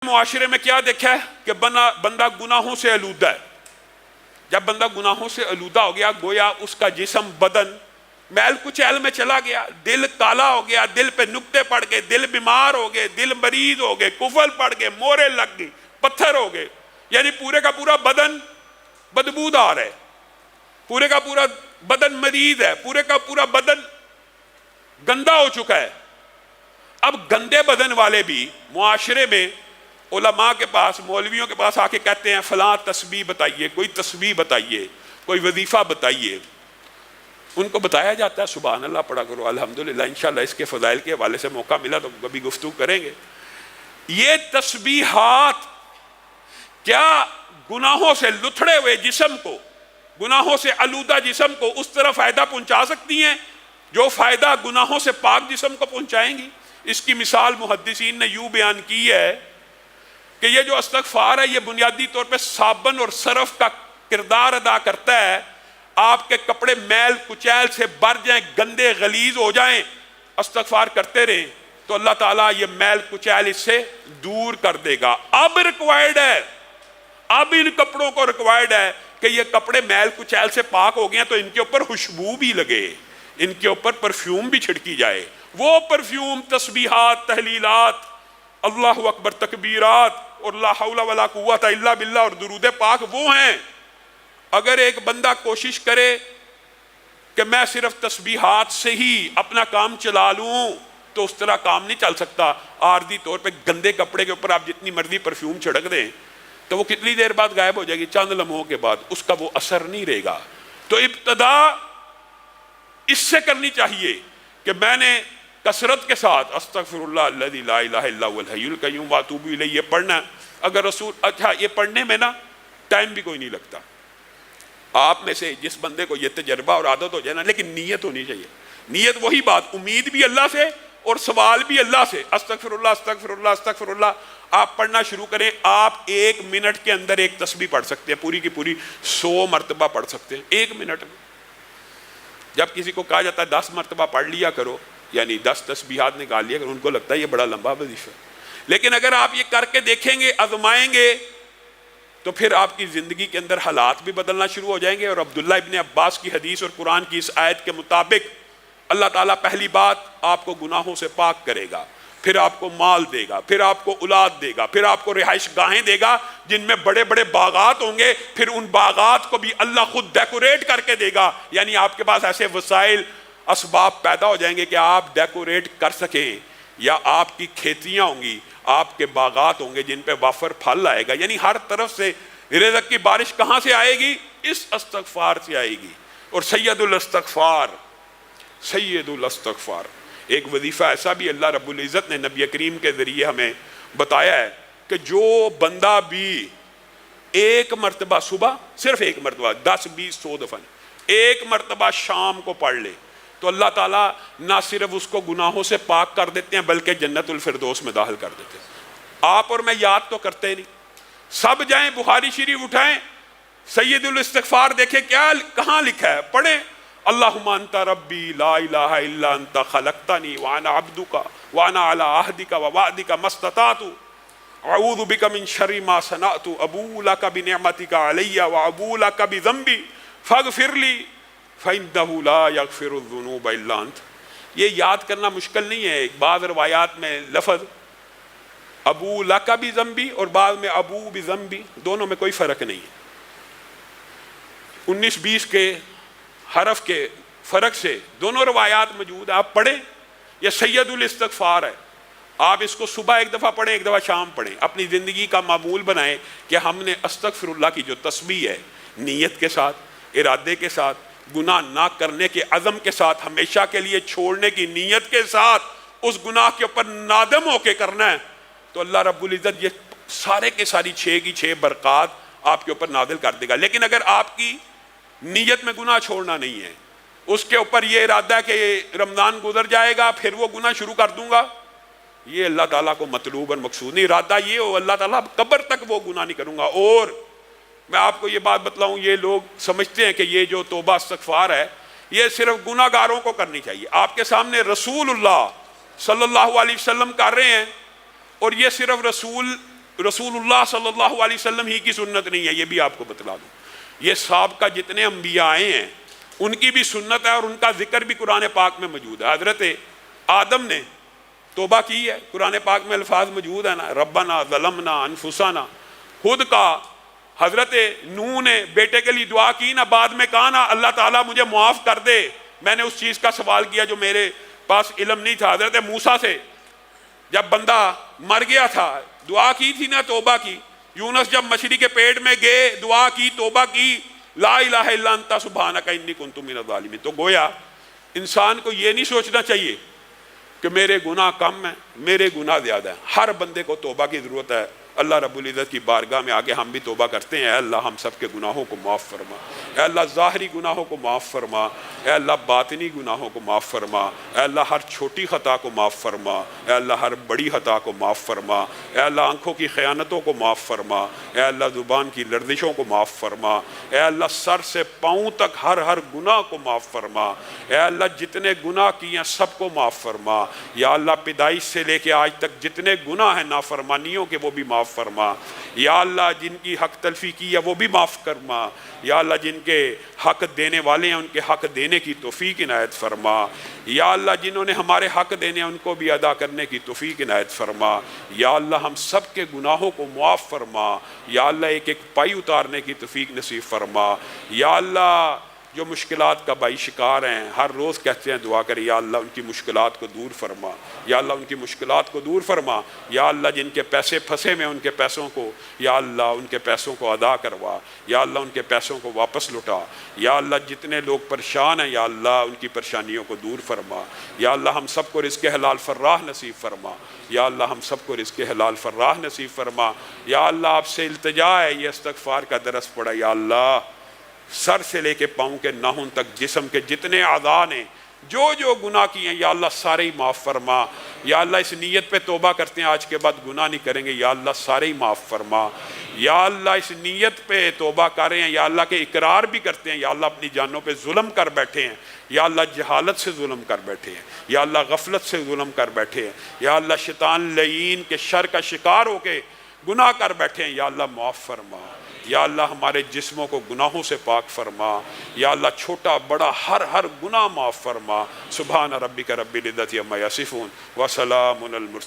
معاشرے میں کیا دیکھا ہے کہ بندہ گناہوں سے آلودہ ہے. جب بندہ گناہوں سے آلودہ ہو گیا گویا اس کا جسم بدن میل کچیل میں چلا گیا, دل کالا ہو گیا, دل پہ نقطے پڑ گئے, دل بیمار ہو گئے, دل مریض ہو گئے, کفل پڑ گئے, مورے لگ گئی, پتھر ہو گئے. یعنی پورے کا پورا بدن بدبودار ہے, پورے کا پورا بدن مریض ہے, پورے کا پورا بدن گندا ہو چکا ہے. اب گندے بدن والے بھی معاشرے میں علماء کے پاس, مولویوں کے پاس آ کے کہتے ہیں فلاں تسبیح بتائیے, کوئی تسبیح بتائیے, کوئی وظیفہ بتائیے. ان کو بتایا جاتا ہے سبحان اللہ پڑھا کرو, الحمدللہ, انشاءاللہ اس کے فضائل کے حوالے سے موقع ملا تو کبھی گفتگو کریں گے. یہ تسبیحات کیا گناہوں سے لتھڑے ہوئے جسم کو, گناہوں سے آلودہ جسم کو اس طرح فائدہ پہنچا سکتی ہیں جو فائدہ گناہوں سے پاک جسم کو پہنچائیں گی؟ اس کی مثال محدثین نے یوں بیان کی ہے کہ یہ جو استغفار ہے یہ بنیادی طور پہ صابن اور سرف کا کردار ادا کرتا ہے. آپ کے کپڑے میل کچیل سے بھر جائیں, گندے غلیظ ہو جائیں, استغفار کرتے رہیں تو اللہ تعالیٰ یہ میل کچیل اس سے دور کر دے گا. اب ریکوائرڈ ہے, اب ان کپڑوں کو ریکوائرڈ ہے کہ یہ کپڑے میل کچیل سے پاک ہو گئے ہیں تو ان کے اوپر خوشبو بھی لگے, ان کے اوپر پرفیوم بھی چھڑکی جائے. وہ پرفیوم تسبیحات, تحلیلات, اللہ اکبر تکبیرات اور لا حول ولا قوت الا باللہ اور درود پاک وہ ہیں. اگر ایک بندہ کوشش کرے کہ میں صرف تسبیحات سے ہی اپنا کام چلا لوں تو اس طرح کام نہیں چل سکتا. عارضی طور پہ گندے کپڑے کے اوپر آپ جتنی مرضی پرفیوم چھڑک دیں تو وہ کتنی دیر بعد غائب ہو جائے گی, چند لمحوں کے بعد اس کا وہ اثر نہیں رہے گا. تو ابتدا اس سے کرنی چاہیے کہ میں نے کثرت کے ساتھ استغفر اللہ الذی لا الہ الا هو الحی القیوم واتوب الیہ یہ پڑھنا. اگر رسول اچھا یہ پڑھنے میں نا ٹائم بھی کوئی نہیں لگتا. آپ میں سے جس بندے کو یہ تجربہ اور عادت ہو جائے نا, لیکن نیت ہونی چاہیے. نیت وہی بات, امید بھی اللہ سے اور سوال بھی اللہ سے. استغفر اللہ استغفر اللہ استغفر اللہ آپ پڑھنا شروع کریں, آپ 1 منٹ کے اندر ایک تسبیح پڑھ سکتے ہیں, پوری کی پوری 100 مرتبہ پڑھ سکتے ہیں 1 منٹ میں. جب کسی کو کہا جاتا ہے 10 مرتبہ پڑھ لیا کرو, یعنی 10 تسبیحات نکال لیا کرو, ان کو لگتا ہے یہ بڑا لمبا وظیفہ. لیکن اگر آپ یہ کر کے دیکھیں گے, آزمائیں گے, تو پھر آپ کی زندگی کے اندر حالات بھی بدلنا شروع ہو جائیں گے. اور عبداللہ ابن عباس کی حدیث اور قرآن کی اس آیت کے مطابق اللہ تعالیٰ پہلی بات آپ کو گناہوں سے پاک کرے گا, پھر آپ کو مال دے گا, پھر آپ کو اولاد دے گا, پھر آپ کو رہائش گاہیں دے گا جن میں بڑے بڑے باغات ہوں گے, پھر ان باغات کو بھی اللہ خود ڈیکوریٹ کر کے دے گا. یعنی آپ کے پاس ایسے وسائل اسباب پیدا ہو جائیں گے کہ آپ ڈیکوریٹ کر سکیں, یا آپ کی کھیتیاں ہوں گی, آپ کے باغات ہوں گے جن پہ وافر پھل آئے گا. یعنی ہر طرف سے رزق کی بارش کہاں سے آئے گی؟ اس استغفار سے آئے گی. اور سید الاستغفار, سید الاستغفار ایک وظیفہ ایسا بھی اللہ رب العزت نے نبی کریم کے ذریعے ہمیں بتایا ہے کہ جو بندہ بھی 1 مرتبہ صبح, صرف 1 مرتبہ, 10 20 100 دفعہ, 1 مرتبہ شام کو پڑھ لے تو اللہ تعالیٰ نہ صرف اس کو گناہوں سے پاک کر دیتے ہیں بلکہ جنت الفردوس میں داخل کر دیتے ہیں. آپ اور میں یاد تو کرتے نہیں, سب جائیں بخاری شریف اٹھائیں, سید الاستغفار دیکھیں کیا کہاں لکھا ہے, پڑھیں اللہم انت ربی لا الہ الا انت خلقتنی وانا عبدک وانا علی عہدک ووعدک ما استطعت اعوذ بک من شر ما صنعت ابوء لک بنعمتک علی وابوء لک بذنبی فاغفر لی فإنہ لا یغفر الذنوب الا انت. یہ یاد کرنا مشکل نہیں ہے. بعض روایات میں لفظ ابو لک بذنبی اور بعض میں ابو بذنبی, دونوں میں کوئی فرق نہیں ہے. 19-20 کے حرف کے فرق سے دونوں روایات موجود ہیں, آپ پڑھیں. یہ سید الاستغفار ہے, آپ اس کو صبح 1 دفعہ پڑھیں, 1 دفعہ شام پڑھیں. اپنی زندگی کا معمول بنائیں کہ ہم نے استغفر اللہ کی جو تسبیح ہے نیت کے ساتھ, ارادے کے ساتھ, گناہ نہ کرنے کے عزم کے ساتھ, ہمیشہ کے لیے چھوڑنے کی نیت کے ساتھ, اس گناہ کے اوپر نادم ہو کے کرنا ہے, تو اللہ رب العزت یہ سارے کے ساری 6 کی 6 برکات آپ کے اوپر نازل کر دے گا. لیکن اگر آپ کی نیت میں گناہ چھوڑنا نہیں ہے, اس کے اوپر یہ ارادہ ہے کہ رمضان گزر جائے گا پھر وہ گناہ شروع کر دوں گا, یہ اللہ تعالیٰ کو مطلوب اور مقصود نہیں. ارادہ یہ ہو اللہ تعالیٰ قبر تک وہ گناہ نہیں کروں گا. اور میں آپ کو یہ بات بتلاؤں, یہ لوگ سمجھتے ہیں کہ یہ جو توبہ استغفار ہے یہ صرف گناہ گاروں کو کرنی چاہیے. آپ کے سامنے رسول اللہ صلی اللہ علیہ وسلم کر رہے ہیں, اور یہ صرف رسول رسول اللہ صلی اللہ علیہ وسلم ہی کی سنت نہیں ہے، یہ بھی آپ کو بتلا دوں۔ یہ سابقہ جتنے انبیاء آئے ہیں ان کی بھی سنت ہے اور ان کا ذکر بھی قرآن پاک میں موجود ہے۔ حضرت آدم نے توبہ کی ہے، قرآن پاک میں الفاظ موجود ہے نا، ربنا ظلمنا انفسنا، خود کا۔ حضرت نوح نے بیٹے کے لیے دعا کی نا، بعد میں کہا نا اللہ تعالیٰ مجھے معاف کر دے، میں نے اس چیز کا سوال کیا جو میرے پاس علم نہیں تھا۔ حضرت موسیٰ سے جب بندہ مر گیا تھا دعا کی تھی نا، توبہ کی۔ یونس جب مچھلی کے پیٹ میں گئے دعا کی، توبہ کی، لا الہ الا انت سبحانک انی کنت من الظالمین۔ تو گویا انسان کو یہ نہیں سوچنا چاہیے کہ میرے گناہ کم ہیں، میرے گناہ زیادہ ہیں۔ ہر بندے کو توبہ کی ضرورت ہے۔ اللہ رب العزت کی بارگاہ میں آگے ہم بھی توبہ کرتے ہیں، اے اللہ ہم سب کے گناہوں کو معاف فرما، اے اللہ ظاہری گناہوں کو معاف فرما، اے اللہ باطنی گناہوں کو معاف فرما، اے اللہ ہر چھوٹی خطا کو معاف فرما، اے اللہ ہر بڑی خطا کو معاف فرما، اے اللہ آنکھوں کی خیانتوں کو معاف فرما، اے اللہ زبان کی لرزشوں کو معاف فرما، اے اللہ سر سے پاؤں تک ہر گناہ کو معاف فرما، اے اللہ جتنے گناہ کیے ہیں سب کو معاف فرما، یا اللہ پیدائش سے لے کے آج تک جتنے گناہ ہیں نافرمانیوں کے وہ بھی معاف فرما، یا اللہ جن کی حق تلفی کی ہے وہ بھی معاف فرما، یا اللہ جن کے حق دینے والے ہیں ان کے حق دینے کی توفیق عنایت فرما، یا اللہ جنہوں نے ہمارے حق دینے ہیں ان کو بھی ادا کرنے کی توفیق عنایت فرما، یا اللہ ہم سب کے گناہوں کو معاف فرما، یا اللہ ایک ایک پائی اتارنے کی توفیق نصیب فرما، یا اللہ جو مشکلات کا بائی شکار ہیں ہر روز کہتے ہیں دعا کریں، یا اللہ ان کی مشکلات کو دور فرما، یا اللہ ان کی مشکلات کو دور فرما، یا اللہ جن کے پیسے پھنسے میں ان کے پیسوں کو، یا اللہ ان کے پیسوں کو ادا کروا، یا اللہ ان کے پیسوں کو واپس لٹا، یا اللہ جتنے لوگ پریشان ہیں یا اللہ ان کی پریشانیوں کو دور فرما، یا اللہ ہم سب کو رزق حلال فراہ نصیب فرما، یا اللہ ہم سب کو رزق حلال فراہ نصیب فرما، یا اللہ آپ سے التجا ہے، یہ استغفار کا درس پڑا، یا اللہ سر سے لے کے پاؤں کے ناخن تک جسم کے جتنے اعضاء نے جو گناہ کیے ہیں یا اللہ سارے ہی معاف فرما، یا اللہ اس نیت پہ توبہ کرتے ہیں آج کے بعد گناہ نہیں کریں گے، یا اللہ سارے ہی معاف فرما، یا اللہ اس نیت پہ توبہ کر رہے ہیں یا اللہ کے اقرار بھی کرتے ہیں، یا اللہ اپنی جانوں پہ ظلم کر بیٹھے ہیں، یا اللہ جہالت سے ظلم کر بیٹھے ہیں، یا اللہ غفلت سے ظلم کر بیٹھے ہیں، یا اللہ شیطان لعین کے شر کا شکار ہو کے گناہ کر بیٹھے ہیں، یا اللہ معاف فرما، یا اللہ ہمارے جسموں کو گناہوں سے پاک فرما، یا اللہ چھوٹا بڑا ہر گناہ معاف فرما۔ سبحان ربک رب العزت عما یصفون وسلام علی المرسلین۔